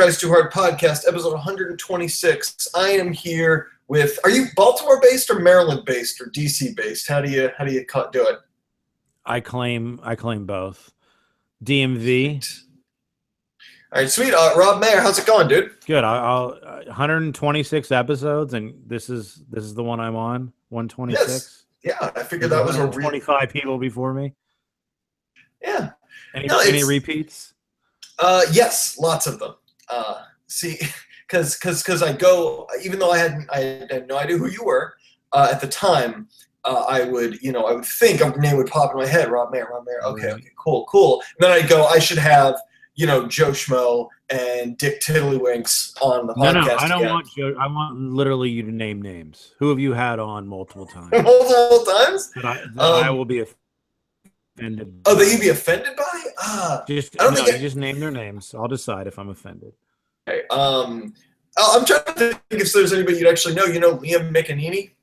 Tries Too Hard podcast, episode 126. I am here with. Are you Baltimore based or Maryland based or DC based? How do you do it? I claim both. DMV. All right, sweet. Rob Maher, how's it going, dude? Good. I'll 126 episodes, and this is the one I'm on. 126. Yes. Yeah, I figured that was 25 people before me. Yeah. Any repeats? Yes, lots of them. See, because I go, even though I had no idea who you were at the time. I would think a name would pop in my head. Rob Maher. Okay, cool. And then I'd go, I should have, Joe Schmo and Dick Tiddlywinks on the podcast. No, I don't want Joe. I want literally you to name names. Who have you had on multiple times? Multiple times? That I will be offended. Oh, that you'd be offended by? Just name their names. I'll decide if I'm offended. Okay. I'm trying to think if there's anybody you'd actually know. Liam McEnany?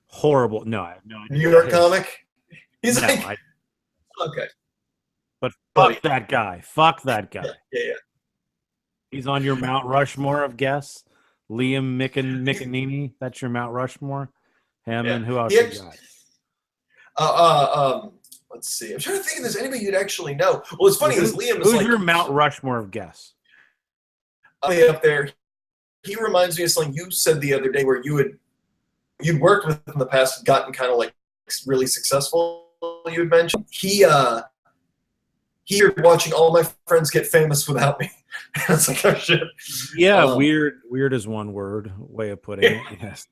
Horrible. No, I have no idea. New York comic? He's okay. But fuck that guy. Yeah. He's on your Mount Rushmore of guests. Liam McEnany. That's your Mount Rushmore. Him and who else you got? Let's see. I'm trying to think if there's anybody you'd actually know. Well, it's funny because Liam is who's your Mount Rushmore of guests? Up there. He reminds me of something you said the other day where you'd worked with in the past and gotten kind of like really successful. You had mentioned Here watching all my friends get famous without me. It's like, oh shit. Yeah, weird is one word way of putting it. Yes.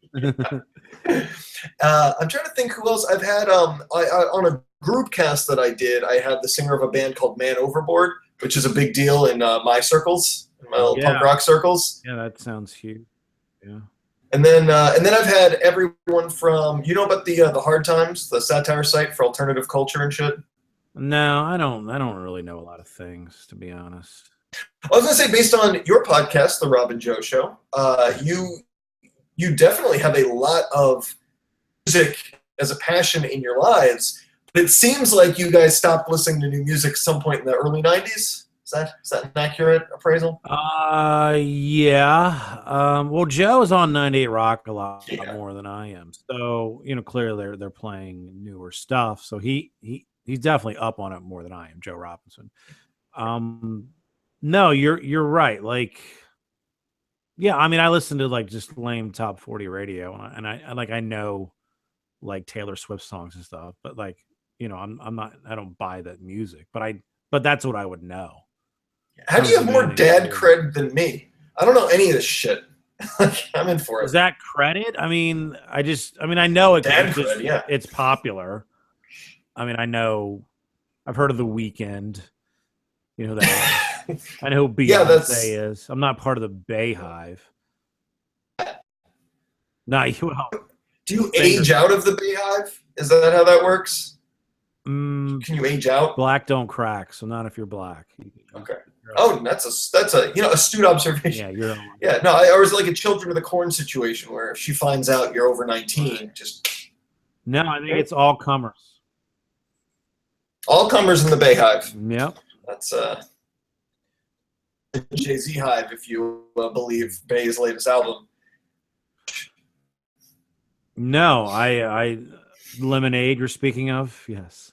I'm trying to think who else I've had. On a group cast that I did, I had the singer of a band called Man Overboard, which is a big deal in my circles, in my little punk rock circles. Yeah, that sounds huge. Yeah. And then I've had everyone from about the Hard Times, the satire site for alternative culture and shit. No, I don't really know a lot of things, to be honest. I was gonna say, based on your podcast, The Rob and Joe Show, you definitely have a lot of music as a passion in your lives. But it seems like you guys stopped listening to new music at some point in the early '90s. Is that an accurate appraisal? Yeah. Well, Joe is on 98 Rock a lot more than I am. So, clearly they're playing newer stuff. So he's definitely up on it more than I am, Joe Robinson. No, you're right. Like, yeah, I mean, I listen to like just lame top 40 radio, and I know like Taylor Swift songs and stuff, but like, I don't buy that music, but that's what I would know. How do you have more dad cred than me? I don't know any of this shit. I'm in for it. Is that credit? I mean, I know it. Dad cred, yeah. It's popular. I mean, I've heard of The Weeknd. That. I know who Beyonce is. I'm not part of the Bayhive. Well. Do you age out of the Bayhive? Is that how that works? Can you age out? Black don't crack, so not if you're black. Okay. Oh, that's a astute observation. Yeah, no, I was like a Children of the Corn situation where if she finds out you're over 19, just. No, I think it's all comers. All comers in the Bayhive. Yep. That's Jay-Z hive, if you believe Bay's latest album. No, I Lemonade you're speaking of? Yes.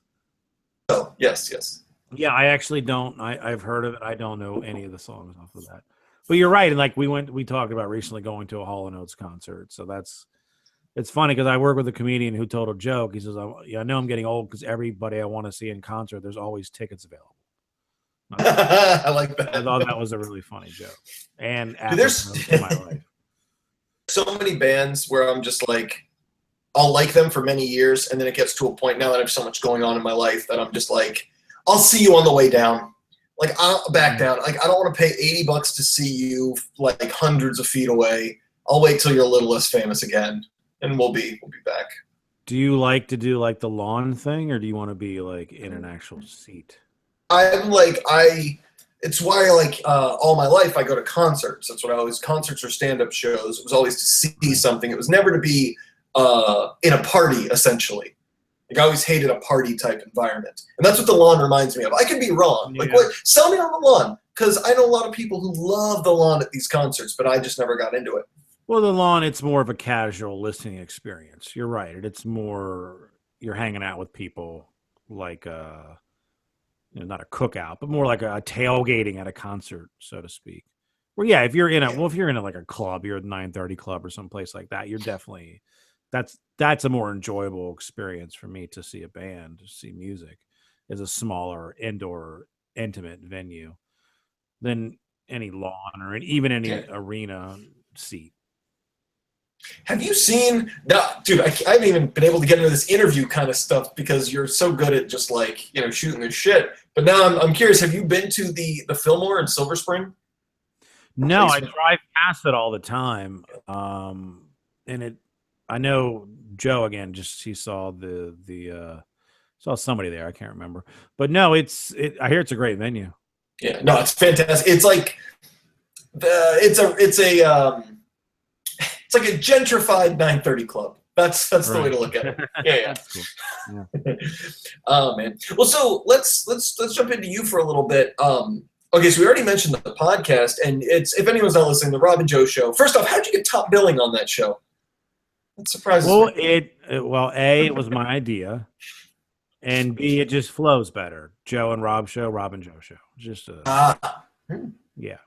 Oh, yes. Yeah, I actually don't. I've heard of it. I don't know any of the songs off of that. But you're right. And like we talked about recently going to a Hall & Oates concert. So it's funny because I work with a comedian who told a joke. He says, I know I'm getting old because everybody I want to see in concert, there's always tickets available. I like that. I thought that was a really funny joke. And there's in my life. So many bands where I'm just like, I'll like them for many years, and then it gets to a point now that I have so much going on in my life that I'm just like, I'll see you on the way down. Like, I'll back down. Like, I don't want to pay $80 to see you like hundreds of feet away. I'll wait till you're a little less famous again, and we'll be back. Do you like to do like the lawn thing, or do you want to be like in an actual seat? It's why like all my life I go to concerts. That's what concerts or stand-up shows. It was always to see something. It was never to be in a party, essentially. Like, I always hated a party type environment. And that's what the lawn reminds me of. I could be wrong. Yeah. Like, what? Sell me on the lawn. because I know a lot of people who love the lawn at these concerts, but I just never got into it. Well, the lawn, it's more of a casual listening experience. You're right. It's more you're hanging out with people like not a cookout, but more like a tailgating at a concert, so to speak. Well, yeah, if you're in like a club, you're at 930 club or someplace like that, you're definitely that's a more enjoyable experience for me to see a band, to see music is a smaller indoor intimate venue than any lawn or even any arena seat. Have you seen? No, dude, I haven't even been able to get into this interview kind of stuff because you're so good at just like shooting the shit. But now I'm curious. Have you been to the Fillmore in Silver Spring? No, I drive past it all the time. And I know Joe again. Just he saw saw somebody there. I can't remember, but no, I hear it's a great venue. Yeah, no, it's fantastic. It's like it's like a gentrified 930 club. That's right. The way to look at it. Yeah. That's cool. Yeah. Oh man. Well, so let's jump into you for a little bit. Okay, so we already mentioned the podcast, and it's, if anyone's not listening, the Rob and Joe show. First off, how did you get top billing on that show? That surprises me. Well, A, it was my idea, and B, it just flows better. Joe and Rob show, Rob and Joe show. Just yeah.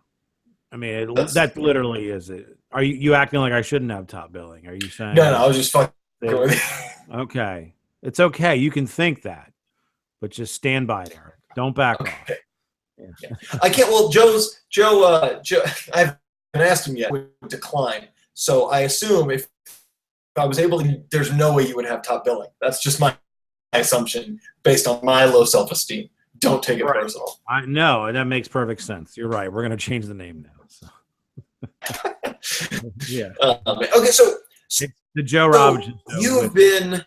I mean, that literally is it. Are you acting like I shouldn't have top billing? Are you saying? No, I was just fucking with you. Okay. It's okay. You can think that, but just stand by it, Eric. Don't back off. Yeah. I can't. Well, Joe, I haven't asked him yet. Would decline. So I assume if I was able to, there's no way you would have top billing. That's just my assumption based on my low self-esteem. Don't take it personal. I know, and that makes perfect sense. You're right. We're going to change the name now. So. Yeah. Okay, so the Joe Rob. You've been.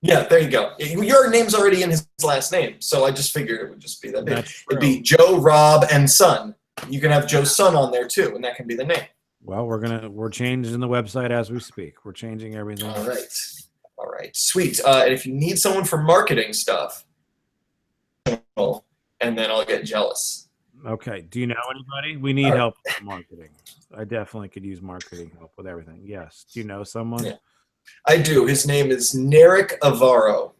Yeah, there you go. Your name's already in his last name, so I just figured it would just be that name. It'd be Joe, Rob, and Son. You can have Joe's son on there too, and that can be the name. Well, we're changing the website as we speak. We're changing everything. All right, sweet. And if you need someone for marketing stuff, and then I'll get jealous. Okay. Do you know anybody? We need help with marketing. I definitely could use marketing help with everything. Yes. Do you know someone? Yeah. I do. His name is Narek Avaro.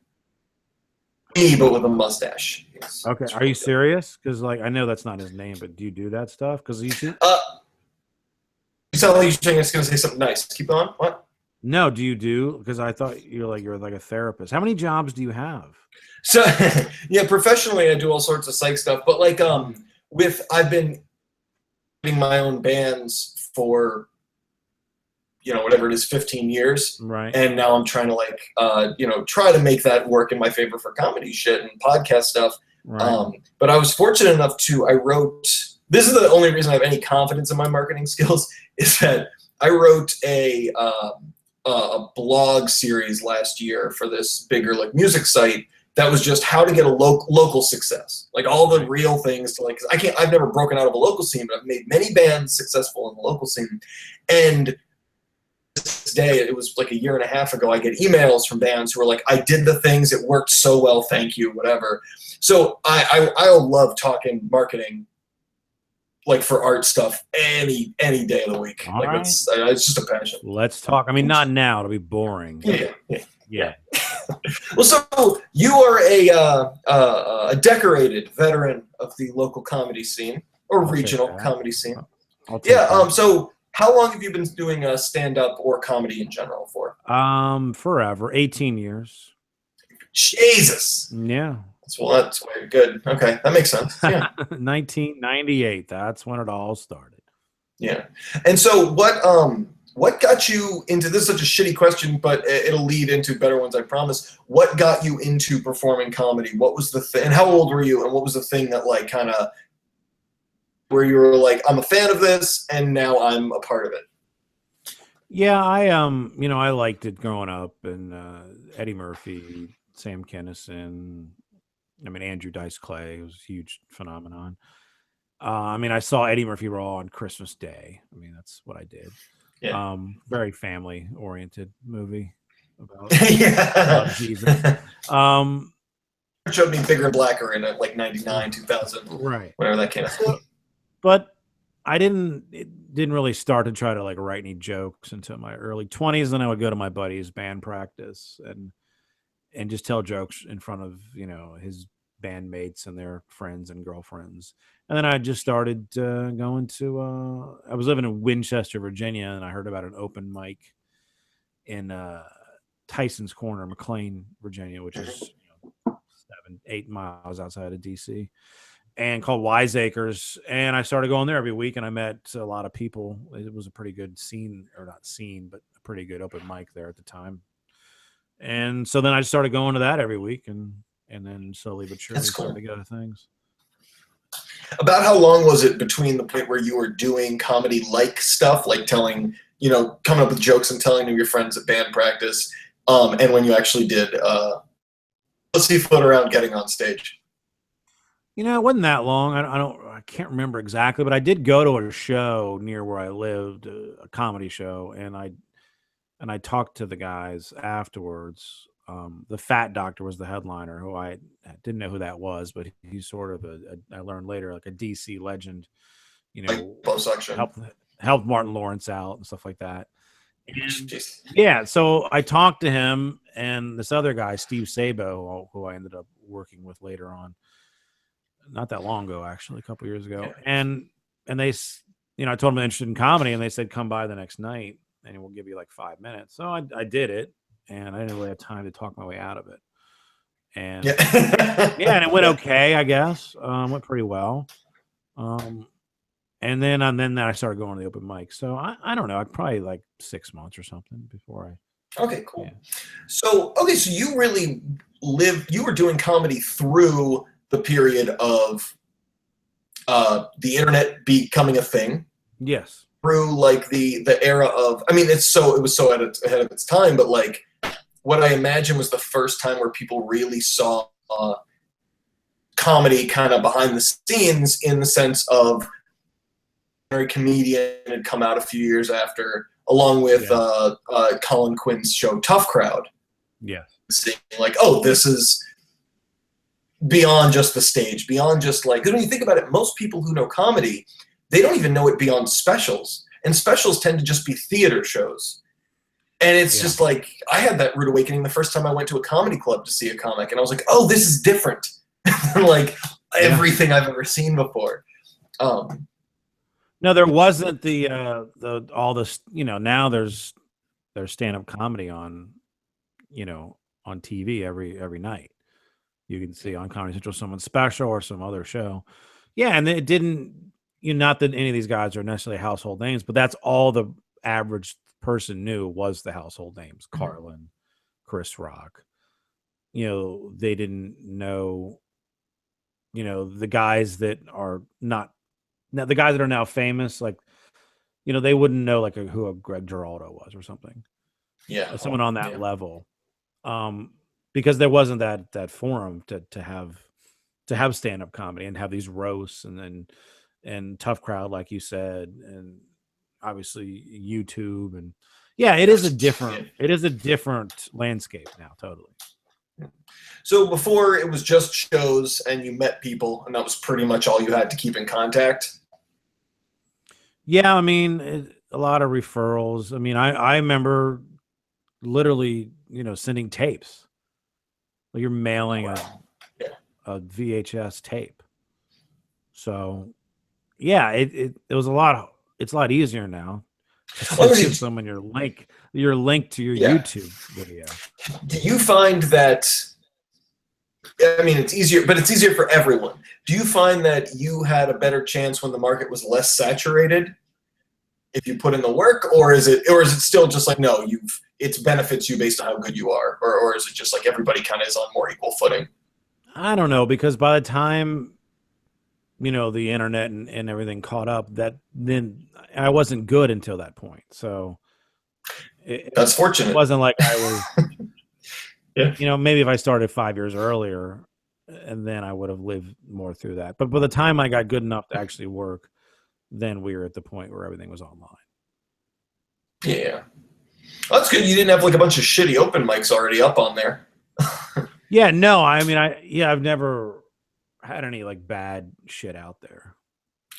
Me, but with a mustache. Okay. Are you serious? Because I know that's not his name, but do you do that stuff? Because you should. You sound like you're going to say something nice. Keep on. What? No. Do you do? Because I thought you're like a therapist. How many jobs do you have? So yeah, professionally I do all sorts of psych stuff, but I've been doing my own bands for whatever it is, 15 years. Right. And now I'm trying to try to make that work in my favor for comedy shit and podcast stuff. Right. But I was fortunate enough this is the only reason I have any confidence in my marketing skills, is that I wrote a blog series last year for this bigger music site that was just how to get a local success, like all the real things to because I've never broken out of a local scene, but I've made many bands successful in the local scene. And this day, it was like a year and a half ago, I get emails from bands who are like, I did the things, it worked so well, thank you, whatever. So I love talking marketing, for art stuff any day of the week. It's just a passion. Let's talk. I mean, not now, it'll be boring. Yeah. Well, so you are a decorated veteran of the local comedy scene or regional comedy scene. So how long have you been doing stand-up or comedy in general for? Forever. 18 years. Jesus. Yeah. That's very good. Okay, that makes sense. Yeah. 1998. That's when it all started. Yeah. And so what got you into, this is such a shitty question, but it'll lead into better ones, I promise. What got you into performing comedy? What was the thing, and how old were you, and what was the thing that kind of, where you were like, I'm a fan of this, and now I'm a part of it? Yeah, I liked it growing up, and Eddie Murphy, Sam Kinison, Andrew Dice Clay was a huge phenomenon. I saw Eddie Murphy Raw on Christmas Day. That's what I did. Yeah. Very family oriented movie about Jesus. showed me Bigger and Blacker in it, like 99, 2000, Right. whenever that came out. But it didn't really start to try to like write any jokes until my early 20s. Then I would go to my buddy's band practice and just tell jokes in front of, his bandmates and their friends and girlfriends. And then I just started going to, I was living in Winchester, Virginia, and I heard about an open mic in Tyson's Corner, McLean, Virginia, which is 7-8 miles outside of DC, and called Wiseacres. And I started going there every week, and I met a lot of people. It was a pretty good scene, or not scene, but a pretty good open mic there at the time. And so then I started going to that every week, and then slowly but surely started to go to things. About how long was it between the point where you were doing comedy-like stuff, like telling, coming up with jokes and telling to your friends at band practice, and when you actually did pussyfoot around getting on stage? It wasn't that long. I can't remember exactly, but I did go to a show near where I lived, a comedy show, and I talked to the guys afterwards. The Fat Doctor was the headliner, who I didn't know who that was, but he's sort of I learned later, like a DC legend, like helped Martin Lawrence out and stuff like that. And, yeah, so I talked to him and this other guy, Steve Sabo, who I ended up working with later on, not that long ago, actually, a couple years ago. Yeah. And they, I told them I'm interested in comedy, and they said, come by the next night and we'll give you like 5 minutes. So I did it, and I didn't really have time to talk my way out of it. And and it went okay, I guess. Went pretty well. And then I started going to the open mic. So I don't know, probably like 6 months or something before I. Okay, cool. Yeah. So you really you were doing comedy through the period of the internet becoming a thing. Yes. Through like the era of, it was so ahead of its time, but like what I imagine was the first time where people really saw comedy kind of behind the scenes, in the sense of a comedian had come out a few years after, along with Colin Quinn's show Tough Crowd. Yeah. Seeing like, oh, this is beyond just the stage, beyond just like, because when you think about it, most people who know comedy, they don't even know it beyond specials. And specials tend to just be theater shows. And it's just like, I had that rude awakening the first time I went to a comedy club to see a comic. And I was like, oh, this is different than like everything I've ever seen before. No, there wasn't all this, now there's stand-up comedy on, on TV every night. You can see on Comedy Central someone's special or some other show. Yeah, and it didn't, not that any of these guys are necessarily household names, but that's all the average person knew was the household names. Carlin, Chris Rock. They didn't know, the guys that are not, now the guys that are now famous, like, they wouldn't know like who a Greg Giraldo was or something. Yeah. Someone on that level. Because there wasn't that forum to have stand-up comedy and have these roasts and Tough Crowd, like you said, and obviously YouTube, and it is a different landscape now, totally. So before it was just shows and you met people, and that was pretty much all you had to keep in contact. Yeah, a lot of referrals. I remember literally, sending tapes. Like you're mailing a VHS tape. So it was a lot. It's a lot easier now. Just give someone your link to your YouTube video. Do you find that? It's easier, but it's easier for everyone. Do you find that you had a better chance when the market was less saturated, if you put in the work, or is it still just like, no, it benefits you based on how good you are, or is it just like everybody kind of is on more equal footing? I don't know, because by the time the internet and everything caught up, then I wasn't good until that point. So that's fortunate. It wasn't like I was, maybe if I started 5 years earlier, and then I would have lived more through that. But by the time I got good enough to actually work, then we were at the point where everything was online. Yeah. Well, that's good. You didn't have like a bunch of shitty open mics already up on there. Yeah, no, I mean, I've never had any like bad shit out there.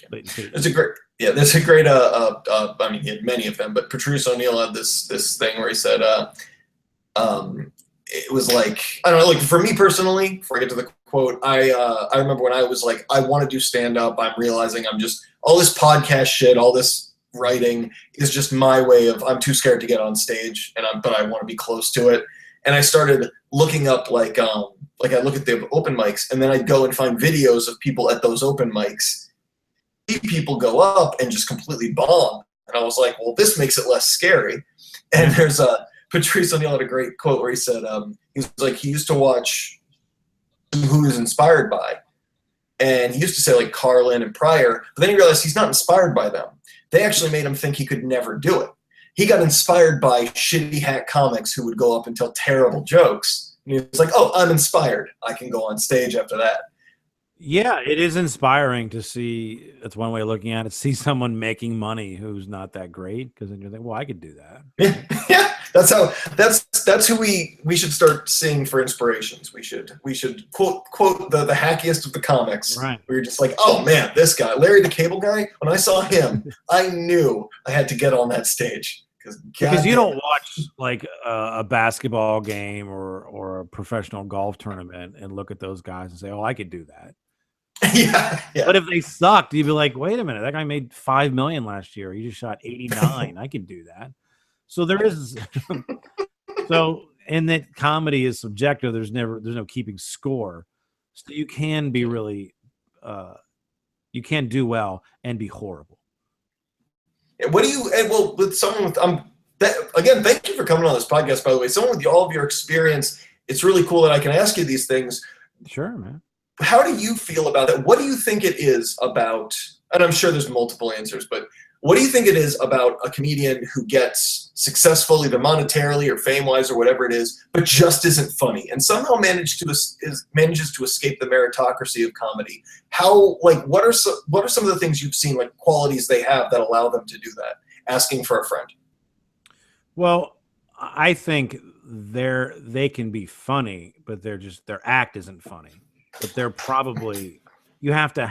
But There's a great, yeah, there's a great, I mean, he had many of them, but Patrice O'Neill had this thing where he said, it was like, I don't know, like for me personally, before I get to the quote, I remember when I was like, I want to do stand up. I'm realizing I'm just all this podcast shit, all this writing is just my way of, I'm too scared to get on stage, but I want to be close to it. And I started looking up like I look at the open mics, and then I'd go and find videos of people at those open mics. People go up and just completely bomb, and I was like, well, this makes it less scary. And there's Patrice O'Neill had a great quote where he said, he was like, he used to watch who he was inspired by, and he used to say like Carlin and Pryor, but then he realized he's not inspired by them. They actually made him think he could never do it. He got inspired by shitty hack comics who would go up and tell terrible jokes. And he was like, oh, I'm inspired. I can go on stage after that. Yeah, it is inspiring to see. That's one way of looking at it. See someone making money who's not that great, because then you're like, well, I could do that. Yeah, that's who we should start seeing for inspirations. We should quote the hackiest of the comics. Right. Where you're just like, oh man, this guy, Larry the Cable Guy. When I saw him, I knew I had to get on that stage. Because you don't watch like a basketball game or a professional golf tournament and look at those guys and say, oh, I could do that. Yeah. But if they sucked, you'd be like, wait a minute, that guy made $5 million last year. He just shot 89. I can do that. So there is and that comedy is subjective. There's no keeping score. So you can be really you can do well and be horrible. What do you, well, with someone with, again, thank you for coming on this podcast, by the way. Someone with all of your experience, it's really cool that I can ask you these things. Sure, man. How do you feel about it? What do you think it is about, and I'm sure there's multiple answers, but what do you think it is about a comedian who gets successful either monetarily or fame-wise or whatever it is, but just isn't funny and somehow manages to escape the meritocracy of comedy? How, like, what are some of the things you've seen, like qualities they have that allow them to do that? Asking for a friend. Well, I think they can be funny, but their act isn't funny. But they're probably, you have to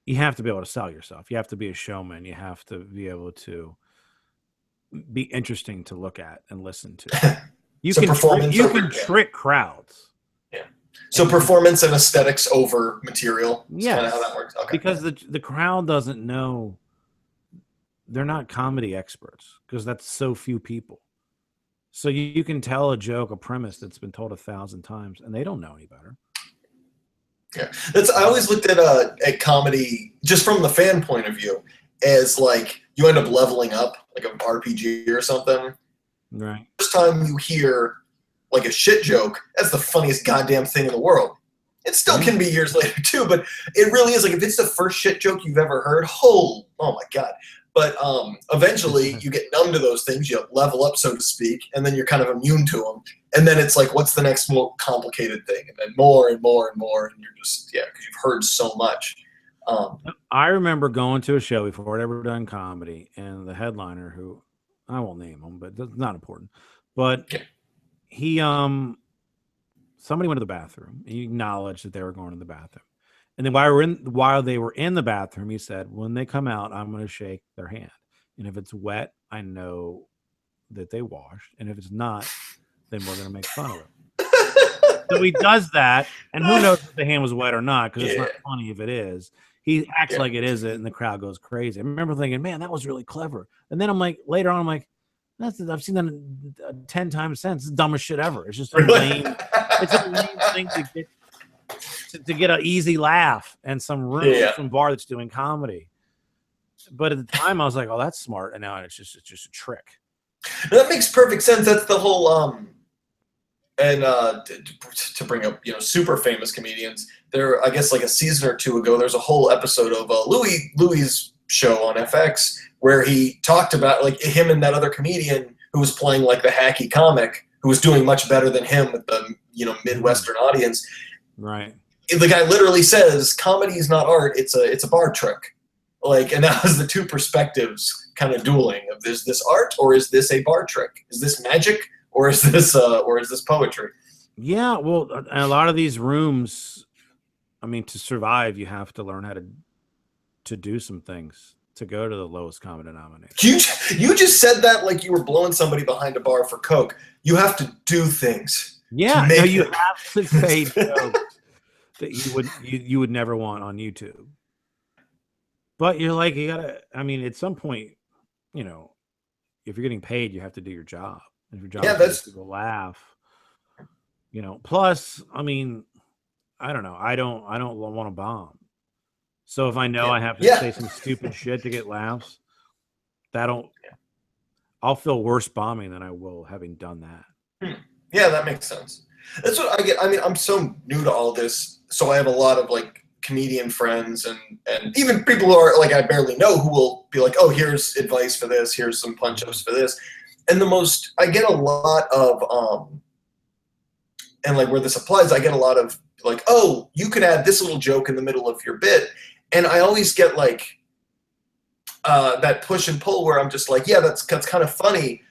be able to sell yourself. You have to be a showman. You have to be able to be interesting to look at and listen to. You can trick crowds. Yeah. So performance and aesthetics over material. Yeah. Kind of how that works. Okay. Because the crowd doesn't know. They're not comedy experts because that's so few people. So you can tell a joke, a premise that's been told 1,000 times, and they don't know any better. Yeah, I always looked at comedy just from the fan point of view as like you end up leveling up like an RPG or something. Right. First time you hear like a shit joke, that's the funniest goddamn thing in the world. It still can be years later too, but it really is. Like if it's the first shit joke you've ever heard, oh my God. But eventually you get numb to those things, you level up, so to speak, and then you're kind of immune to them. And then it's like, what's the next more complicated thing? And then more and more and more. And you're just, because you've heard so much. I remember going to a show before I'd ever done comedy, and the headliner, who I won't name him, but that's not important. But he, somebody went to the bathroom. He acknowledged that they were going to the bathroom. And then while they were in the bathroom, he said, when they come out, I'm going to shake their hand. And if it's wet, I know that they washed. And if it's not, then we're going to make fun of it. So he does that. And who knows if the hand was wet or not, because it's not funny if it is. He acts like it isn't, and the crowd goes crazy. I remember thinking, man, that was really clever. And then I'm like, later on, I'm like, I've seen that 10 times since. It's the dumbest shit ever. It's just a lame, it's a lame thing to get an easy laugh and some some bar that's doing comedy. But at the time I was like, oh, that's smart. And now it's just a trick. That makes perfect sense. That's the whole and to bring up super famous comedians, there, I guess like a season or two ago, there's a whole episode of Louis's show on FX where he talked about like him and that other comedian who was playing like the hacky comic who was doing much better than him with the Midwestern audience. Right. The guy literally says, comedy is not art, it's a bar trick. Like, and that was the two perspectives kind of dueling of, is this art or is this a bar trick? Is this magic or is this poetry? Yeah, well, a lot of these rooms, I mean, to survive, you have to learn how to do some things to go to the lowest common denominator. You just said that like you were blowing somebody behind a bar for coke. You have to do things. Yeah, to make no, you it. have to say jokes that you would never want on YouTube. But you're like, you gotta. I mean, at some point, you know, if you're getting paid, you have to do your job. If your job Yeah, is to make that's people laugh, you know. Plus, I mean, I don't know. I don't want to bomb. So if I know yeah, I have to yeah. say some stupid shit to get laughs, that'll I'll feel worse bombing than I will having done that. Yeah, that makes sense. That's what I get. I mean, I'm so new to all this, so I have a lot of like comedian friends and even people who are like I barely know who will be like, oh, here's advice for this, here's some punch ups for this, and I get a lot of and like where this applies, I get a lot of like, oh, you could add this little joke in the middle of your bit, and I always get like that push and pull where I'm just like, yeah, that's kind of funny.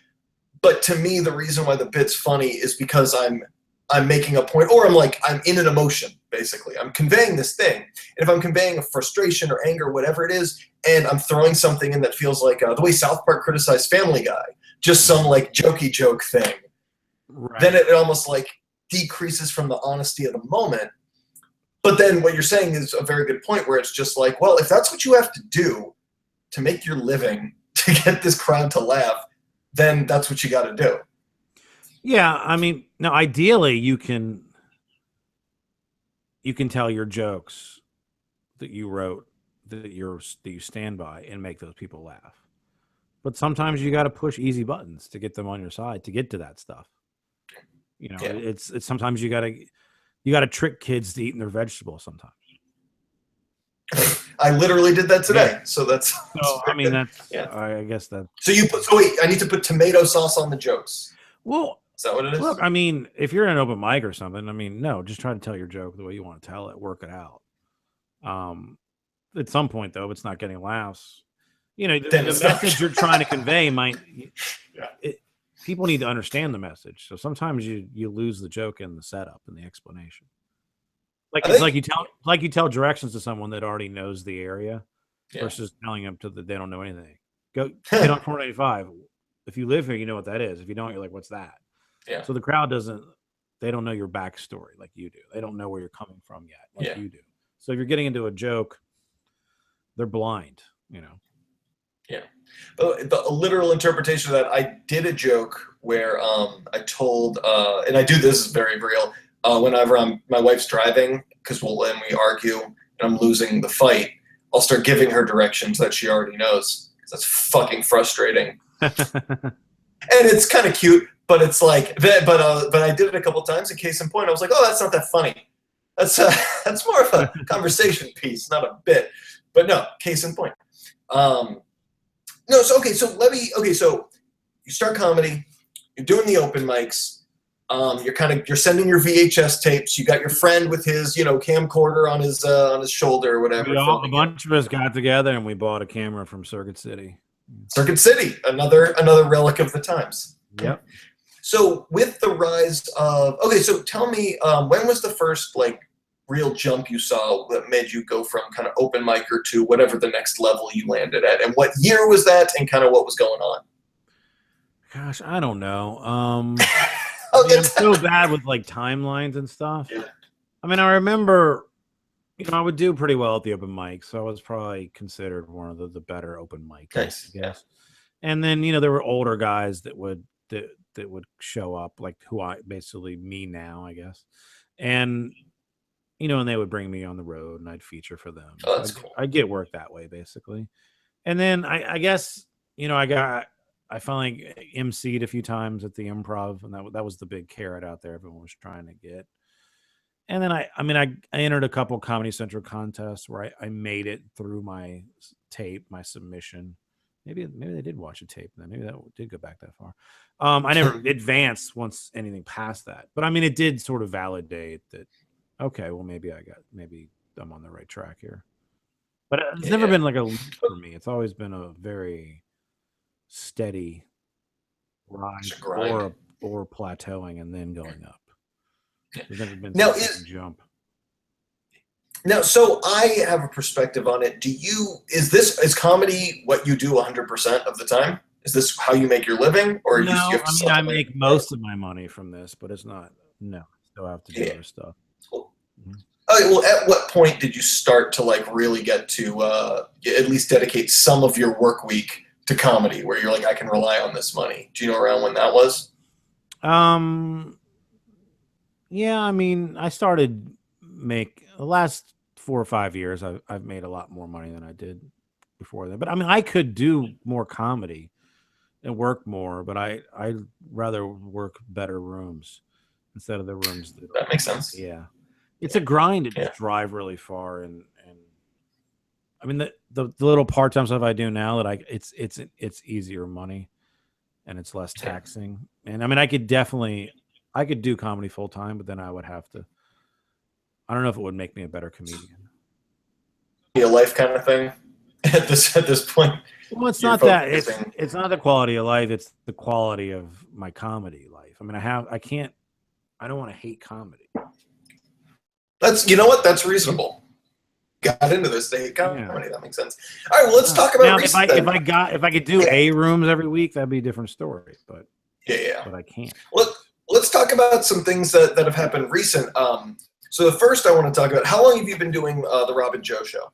But to me, the reason why the bit's funny is because I'm making a point, or I'm in an emotion. Basically, I'm conveying this thing, and if I'm conveying a frustration or anger, whatever it is, and I'm throwing something in that feels like the way South Park criticized Family Guy, just some like jokey joke thing, Right. then it almost like decreases from the honesty of the moment. But then what you're saying is a very good point, where it's just like, well, if that's what you have to do to make your living to get this crowd to laugh, then that's what you got to do. Yeah, I mean, now ideally you can tell your jokes that you wrote that you stand by and make those people laugh. But sometimes you got to push easy buttons to get them on your side to get to that stuff. You know, Yeah. it's sometimes you got to trick kids to eating their vegetables sometimes. I literally did that today, Yeah. so that's. So I mean, that's yeah. I guess that. So wait, I need to put tomato sauce on the jokes. Well, is that what it is? Look, I mean, if you're in an open mic or something, I mean, no, just try to tell your joke the way you want to tell it, work it out. At some point, though, if it's not getting laughs, you know, the message you're trying to convey might. Yeah. People need to understand the message, so sometimes you lose the joke in the setup and the explanation. Like you tell directions to someone that already knows the area, versus telling them they don't know anything. Go get on 495. If you live here, you know what that is. If you don't, you're like, what's that? Yeah. So the crowd they don't know your backstory like you do. They don't know where you're coming from yet like you do. So if you're getting into a joke, they're blind, you know. Yeah. The literal interpretation of that, I did a joke where I told, and I do this is very real, whenever my wife's driving, because we argue and I'm losing the fight, I'll start giving her directions that she already knows. That's fucking frustrating. And it's kind of cute, but it's like, but I did it a couple times. In case in point, I was like, oh, that's not that funny. That's more of a conversation piece, not a bit. But no, case in point. No, so so you start comedy, you're doing the open mics, you're sending your VHS tapes. You got your friend with his camcorder on his shoulder or whatever. A bunch of us got together and we bought a camera from Circuit City. Circuit City, another relic of the times. Yep. So with the rise of so tell me, when was the first like real jump you saw that made you go from kind of open micer to whatever the next level you landed at, and what year was that, and kind of what was going on? Gosh, I don't know. I'm so bad with like timelines and stuff. Yeah. I mean, I remember, I would do pretty well at the open mic, so I was probably considered one of the better open mics. Nice. I guess. Yeah. And then there were older guys that would show up, like basically me now, I guess, and and they would bring me on the road and I'd feature for them. Oh, that's cool. I'd get work that way basically, and then I guess I finally emceed a few times at the Improv, and that was the big carrot out there everyone was trying to get. And then I entered a couple Comedy Central contests where I made it through my tape, my submission. Maybe they did watch a tape then. Maybe that did go back that far. I never advanced once anything past that, but I mean, it did sort of validate that. Okay, well, maybe I'm on the right track here. But it's never been like a leap for me. It's always been a very steady rise or a or plateauing and then going up. There's never been Now, such a jump. Now, so I have a perspective on it. Is comedy what you do 100% of the time? Is this how you make your living, or No, you have to I mean I make most of my money from this, but it's not. No, still have to do other stuff. Well, well, at what point did you start to like really get to at least dedicate some of your work week to comedy, where you're like, I can rely on this money? Do you know around when that was? Yeah, I mean, I started the last 4 or 5 years. I've made a lot more money than I did before that. But I mean, I could do more comedy and work more, but I rather work better rooms instead of the rooms That makes sense. Yeah, it's a grind to just drive really far, and I mean the little part time stuff I do now that it's easier money and it's less taxing. And I mean, I could do comedy full time, but then I would have to. I don't know if it would make me a better comedian. Be a life kind of thing at this point. Well, it's not that. It's not the quality of life. It's the quality of my comedy life. I mean, I don't want to hate comedy. You know what? That's reasonable. Got into this to hate comedy. Yeah. That makes sense. All right, well, let's talk about now, if I could do A rooms every week, that'd be a different story. But but I can't. Let's talk about some things that have happened recent. So the first I want to talk about, how long have you been doing the Rob and Joe show?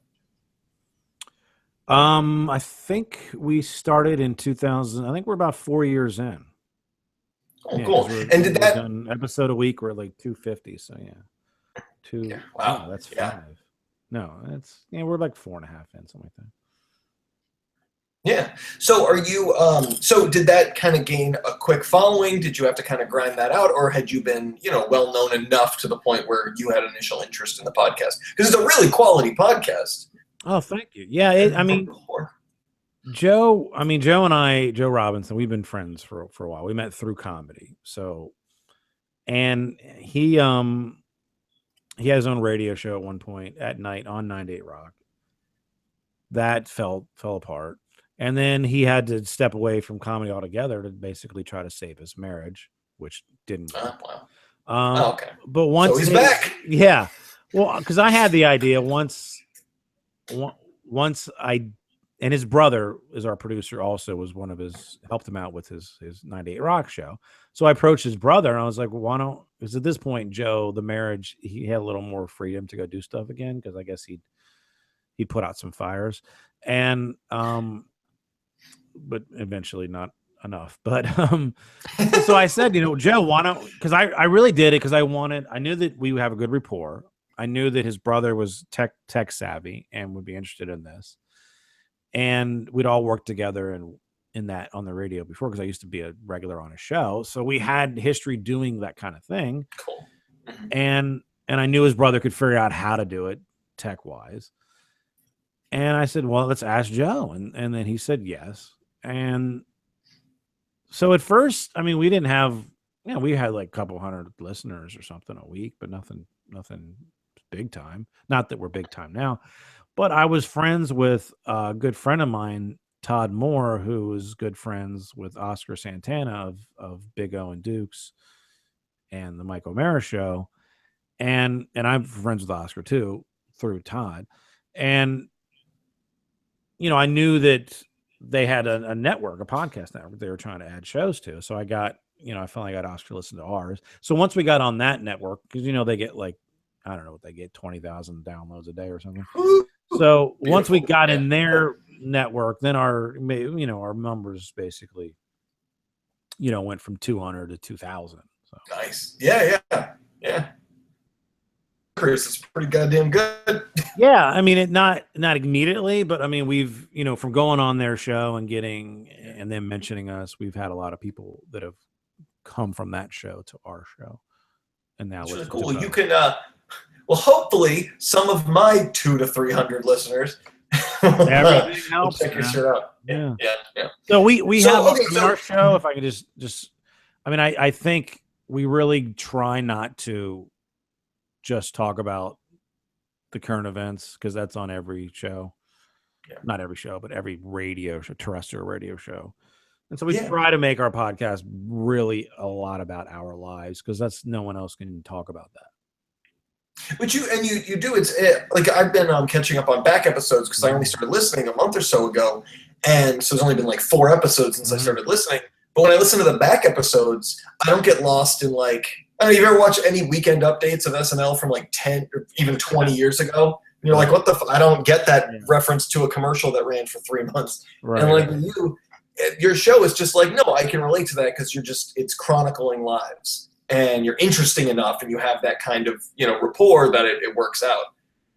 I think we started in 2000. I think we're about 4 years in. Oh, yeah, cool. And did that an episode a week? We're like 250. So yeah, wow, that's 5. No, we're like 4.5 in, something like that. Yeah. So are you? So did that kind of gain a quick following? Did you have to kind of grind that out, or had you been, well known enough to the point where you had initial interest in the podcast? Because it's a really quality podcast. Oh, thank you. Yeah, Joe Robinson, we've been friends for a while. We met through comedy. So, and he had his own radio show at one point at night on 98 Rock. That fell apart. And then he had to step away from comedy altogether to basically try to save his marriage, which didn't work. Wow. Okay. But once he's back. Yeah. Well, because I had the idea once I, and his brother is our producer, also was helped him out with his 98 Rock show. So I approached his brother and I was like, well, because at this point, Joe, the marriage, he had a little more freedom to go do stuff again, because I guess he'd put out some fires, and but eventually not enough. But so I said, Joe, why don't, because I really did it because I knew that we would have a good rapport. I knew that his brother was tech savvy and would be interested in this, and we'd all worked together in that on the radio before, because I used to be a regular on a show, so we had history doing that kind of thing. Cool. And I knew his brother could figure out how to do it tech wise. And I said, well, let's ask Joe. And then he said yes. And so at first, I mean, we didn't have, we had like a couple hundred listeners or something a week, but nothing big time. Not that we're big time now, but I was friends with a good friend of mine, Todd Moore, who was good friends with Oscar Santana of Big O and Dukes and the Michael Maher show. And I'm friends with Oscar too, through Todd. And, I knew that they had a network, a podcast network they were trying to add shows to. So I got, I finally got Oscar to listen to ours. So once we got on that network, because, they get like, I don't know what they get, 20,000 downloads a day or something. So once we got in their network, then our numbers basically, went from 200 to 2,000. So. Nice. Yeah. Chris, it's pretty goddamn good. Yeah, I mean, not immediately, but I mean, we've from going on their show and them mentioning us, we've had a lot of people that have come from that show to our show, and now it's really cool. You can, well, hopefully, some of my 200 to 300 listeners. Everything helps. Check your shit out. Yeah. So we have our show. If I could just, I mean, I think we really try not to just talk about the current events, because that's on every show. Not every show, but every radio show, terrestrial radio show. And so we try to make our podcast really a lot about our lives, because that's no one else can talk about that. But you do, it's like I've been catching up on back episodes because I only started listening a month or so ago, and so it's only been like 4 episodes since I started listening. But when I listen to the back episodes, I don't get lost in like, I don't know, you ever watch any weekend updates of SNL from like 10 or even 20 years ago? And you're like, what the I don't get that reference to a commercial that ran for 3 months. And like your show is just like, no, I can relate to that because it's chronicling lives. And you're interesting enough, and you have that kind of rapport that it works out.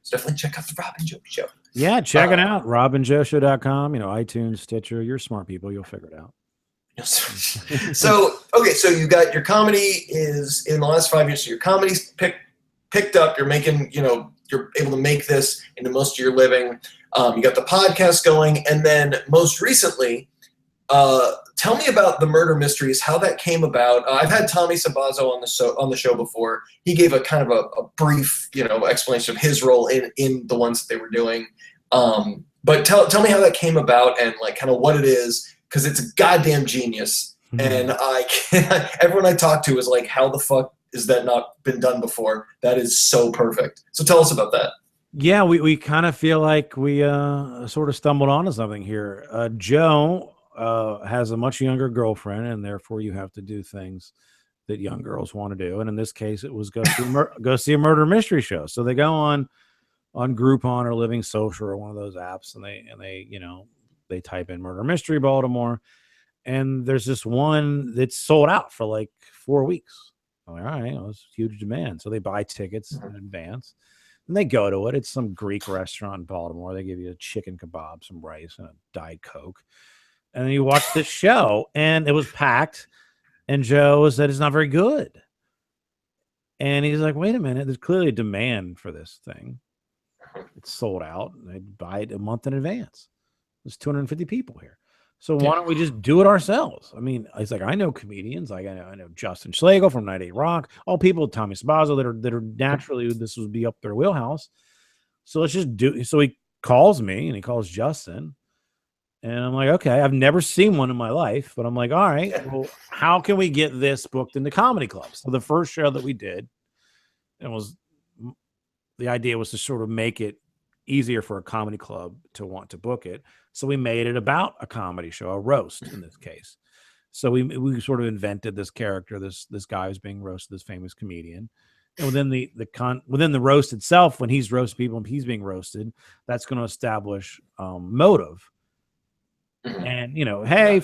So definitely check out the Rob and Joe Show. Yeah, check it out. RobandJoeShow.com. iTunes, Stitcher. You're smart people. You'll figure it out. So okay, so you got your comedy is in the last 5 years. So your comedy's picked up. You're making you're able to make this into most of your living. You got the podcast going, and then most recently. Tell me about the murder mysteries, how that came about. I've had Tommy Sabazo on the show before. He gave a kind of a brief, explanation of his role in the ones that they were doing. But tell me how that came about and like kind of what it is, because it's a goddamn genius. And everyone I talk to is like, how the fuck is that not been done before? That is so perfect. So tell us about that. Yeah, we kind of feel like we sort of stumbled onto something here. Joe has a much younger girlfriend, and therefore you have to do things that young girls want to do. And in this case, it was go see a murder mystery show. So they go on Groupon or Living Social or one of those apps, and they type in murder mystery Baltimore, and there's this one that's sold out for like 4 weeks. I'm like, all right, well, it's huge demand. So they buy tickets in advance, and they go to it. It's some Greek restaurant in Baltimore. They give you a chicken kebab, some rice, and a Diet Coke. And then you watch this show, and it was packed, and Joe said it's not very good. And he's like, wait a minute, there's clearly a demand for this thing. It's sold out, and they buy it a month in advance. There's 250 people here. So why don't we just do it ourselves? I mean, it's like, I know comedians. Like I know Justin Schlegel from 98 Rock, all people, Tommy Sabazo, that are naturally, this would be up their wheelhouse. So let's just do. So he calls me, and he calls Justin. And I'm like, okay, I've never seen one in my life, but I'm like, all right, well, how can we get this booked into comedy clubs? So the first show that we did, the idea was to sort of make it easier for a comedy club to want to book it. So we made it about a comedy show, a roast in this case. So we sort of invented this character, this guy who's being roasted, this famous comedian. And within the roast itself, when he's roasting people and he's being roasted, that's going to establish motive. And hey,